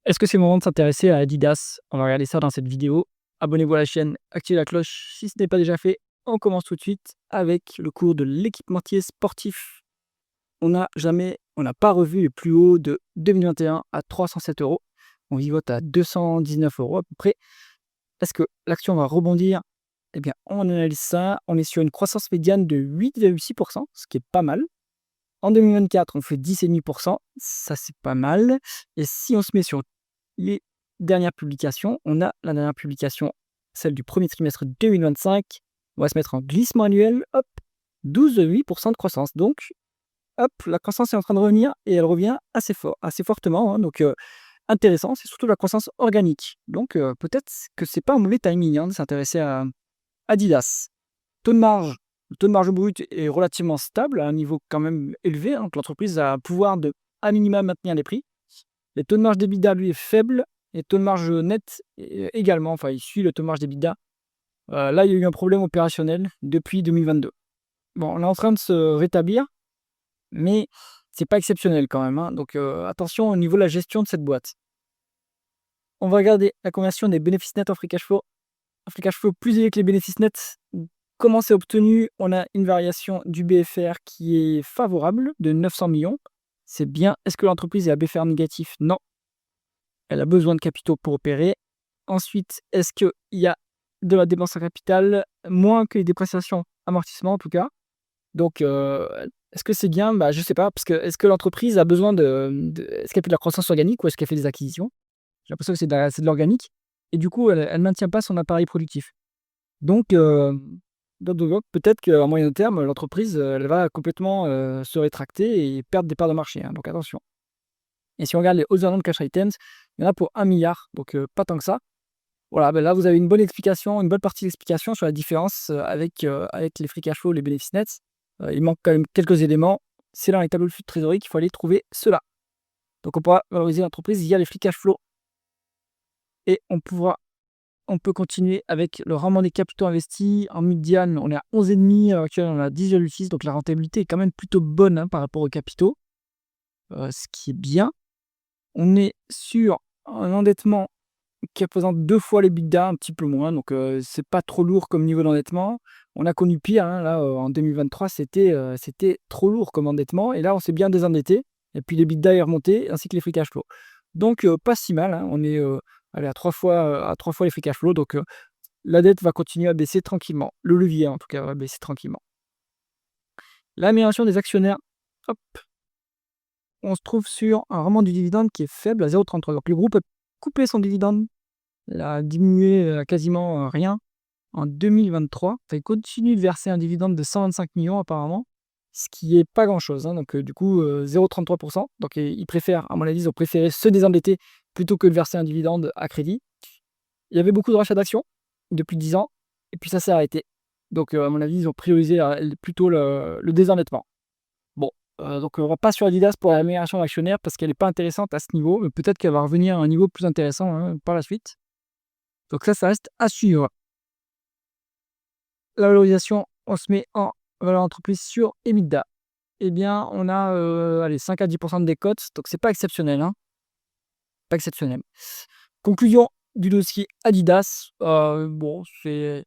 Est-ce que c'est le moment de s'intéresser à Adidas? On va regarder ça dans cette vidéo. Abonnez-vous à la chaîne, activez la cloche si ce n'est pas déjà fait. On commence tout de suite avec le cours de l'équipementier sportif. On n'a pas revu les plus hauts de 2021 à 307 euros. On vivote à 219 euros à peu près. Est-ce que l'action va rebondir? Eh bien, on analyse ça. On est sur une croissance médiane de 8,6%, ce qui est pas mal. En 2024, on fait 10,5%, ça c'est pas mal. Et si on se met sur les dernières publications, on a la dernière publication, celle du premier trimestre 2025. On va se mettre en glissement annuel, hop, 12,8% de croissance. Donc, hop, la croissance est en train de revenir et elle revient assez fort, assez fortement, hein. Donc, intéressant, c'est surtout la croissance organique. Donc, peut-être que c'est pas un mauvais timing, hein, de s'intéresser à Adidas. Taux de marge, le taux de marge brut est relativement stable, à un niveau quand même élevé, hein, que l'entreprise a pouvoir de, à minima, maintenir les prix. Le taux de marge d'EBITDA, lui, est faible et le taux de marge net également, enfin, il suit le taux de marge d'EBITDA. Là, il y a eu un problème opérationnel depuis 2022. Bon, on est en train de se rétablir, mais c'est pas exceptionnel quand même, hein, donc attention au niveau de la gestion de cette boîte. On va regarder la conversion des bénéfices nets en free cash flow. Un free cash flow plus élevé que les bénéfices nets. Comment c'est obtenu? On a une variation du BFR qui est favorable de 900 millions. C'est bien. Est-ce que l'entreprise est à BFR négatif? Non. Elle a besoin de capitaux pour opérer. Ensuite, est-ce qu'il y a de la dépense en capital? Moins que les dépréciations, amortissements en tout cas. Donc, est-ce que c'est bien? Je ne sais pas, parce que est-ce que l'entreprise a besoin est-ce qu'elle fait de la croissance organique ou est-ce qu'elle fait des acquisitions? J'ai l'impression que c'est de l'organique. Et du coup, elle ne maintient pas son appareil productif. Donc, peut-être qu'à moyen terme, l'entreprise, elle va complètement se rétracter et perdre des parts de marché, hein, donc attention. Et si on regarde les autres de cash items, il y en a pour 1 milliard, donc pas tant que ça. Voilà, là, vous avez une bonne explication, une bonne partie d'explication sur la différence avec les free cash flow, les bénéfices nets. Il manque quand même quelques éléments. C'est dans les tableaux de flux de trésorerie qu'il faut aller trouver cela. Donc, on pourra valoriser l'entreprise via les free cash flow et on peut continuer avec le rendement des capitaux investis. En médiane, on est à 11,5, à l'heure actuelle, on est à 10,6, donc la rentabilité est quand même plutôt bonne, hein, par rapport aux capitaux, ce qui est bien. On est sur un endettement qui représente 2 fois l'EBITDA, un petit peu moins, donc c'est pas trop lourd comme niveau d'endettement. On a connu pire, hein, là, en 2023, c'était trop lourd comme endettement et là, on s'est bien désendetté et puis l'EBITDA est remonté ainsi que les free cash flow. Donc pas si mal, hein, on est, allez, à 3 fois les free cash flow, donc la dette va continuer à baisser tranquillement. Le levier, en tout cas, va baisser tranquillement. L'amélioration des actionnaires, hop, on se trouve sur un rendement du dividende qui est faible à 0,33. Donc le groupe a coupé son dividende, il a diminué à quasiment rien en 2023. Enfin, il continue de verser un dividende de 125 millions apparemment, ce qui est pas grand-chose, hein. Donc du coup, 0,33%. Donc ils préfèrent, à mon avis, ils ont préféré se désendetter plutôt que de verser un dividende à crédit. Il y avait beaucoup de rachats d'actions depuis 10 ans et puis ça s'est arrêté. Donc, à mon avis, ils ont priorisé, plutôt le désendettement. Bon, donc on va pas sur Adidas pour l'amélioration d'actionnaire parce qu'elle est pas intéressante à ce niveau, mais peut-être qu'elle va revenir à un niveau plus intéressant, hein, par la suite. Donc ça reste à suivre. La valorisation, on se met en valeur entreprise sur EBITDA. Eh bien, on a, allez, 5 à 10 de décote, donc c'est pas exceptionnel, hein, pas exceptionnel. Conclusion du dossier Adidas, bon, c'est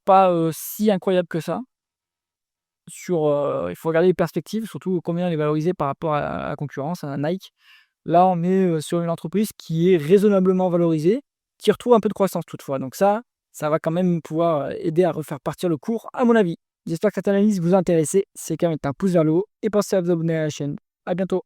pas, si incroyable que ça. Il faut regarder les perspectives, surtout combien elle est valorisée par rapport à la concurrence, à Nike. Là, on est, sur une entreprise qui est raisonnablement valorisée, qui retrouve un peu de croissance toutefois. Donc ça va quand même pouvoir, aider à refaire partir le cours, à mon avis. J'espère que cette analyse vous a intéressé. C'est quand même un pouce vers le haut et pensez à vous abonner à la chaîne. À bientôt.